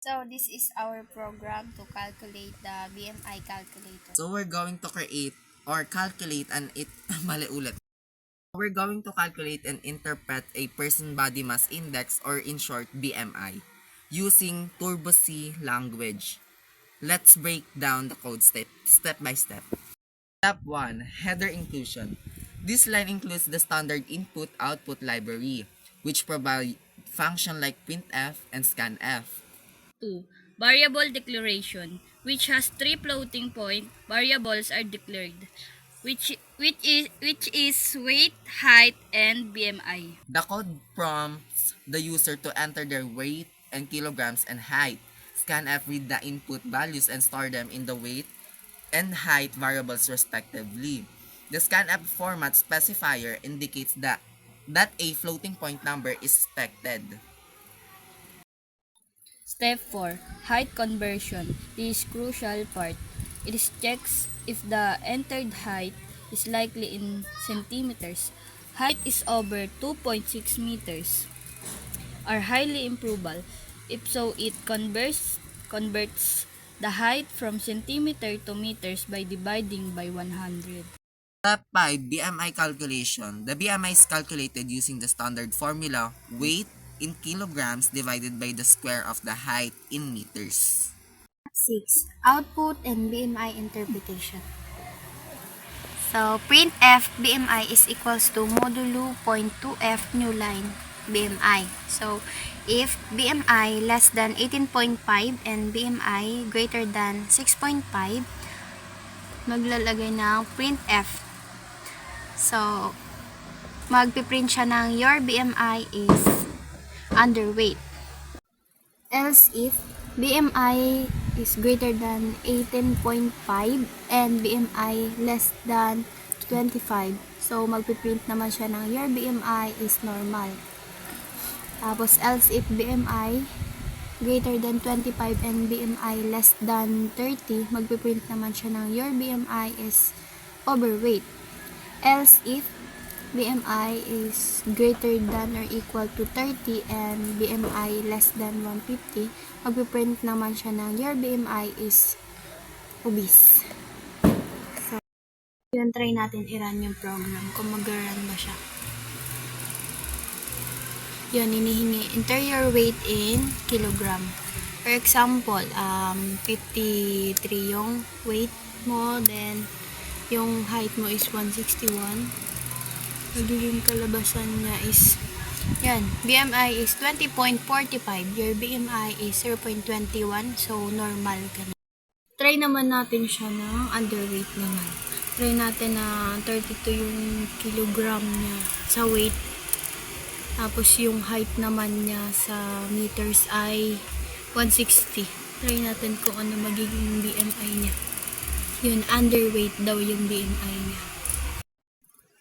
So this is our program to calculate the BMI calculator. So we're going to create or calculate mali ulit. We're going to calculate and interpret a person body mass index or in short BMI using Turbo C language. Let's break down the code step by step. Step 1, header inclusion. This line includes the standard input-output library, which provide function like printf and scanf. 2. Variable declaration, which has three floating point variables are declared, which is weight, height, and BMI. The code prompts the user to enter their weight and kilograms and height. Scanf read the input values and store them in the weight and height variables respectively. The scanf format specifier indicates that a floating point number is expected. Step 4. Height conversion. This is crucial part. It checks if the entered height is likely in centimeters. Height is over 2.6 meters are highly improvable. If so, it converts the height from centimeter to meters by dividing by 100. Step 5, BMI calculation. The BMI is calculated using the standard formula weight in kilograms divided by the square of the height in meters. 6. Output and BMI interpretation. So printf BMI is equals to modulo 0.2f new line BMI. So if BMI less than 18.5 and BMI greater than 6.5, maglalagay ng printf. So magpiprint siya ng your BMI is underweight. Else if BMI is greater than 18.5 and BMI less than 25. So magpiprint naman siya ng your BMI is normal. Tapos else if BMI greater than 25 and BMI less than 30, magpiprint naman siya ng your BMI is overweight. Else if BMI is greater than or equal to 30 and BMI less than 150, magpiprint naman siya ng your BMI is obese. So, yun, try natin i-run yung program kung mag-run ba siya. Yun, hinihingi interior weight in kilogram. For example, 53 yung weight mo, then yung height mo is 161. Magiging kalabasan niya is, yan, BMI is 20.45. Your BMI is 0.21. So, normal ka na. Try naman natin siya ng underweight naman. Try natin na 32 yung kilogram niya sa weight. Tapos, yung height naman niya sa meters ay 160. Try natin kung ano magiging BMI niya. Yun, underweight daw yung BMI niya.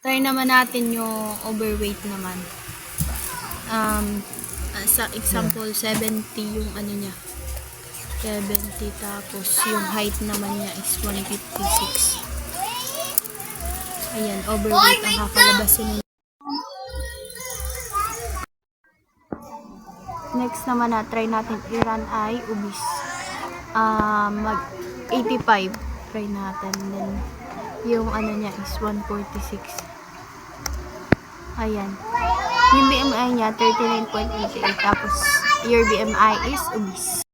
Try naman natin yung overweight naman. Sa example, 70 yung ano niya. 70, tapos yung height naman niya is 156. Ayan, overweight ang kakalabasin niya. Next naman na try natin i-run ay obese. Mag 85 try natin. Then yung ano niya is 146. Ayan. Yung BMI niya 39.88, tapos your BMI is obese.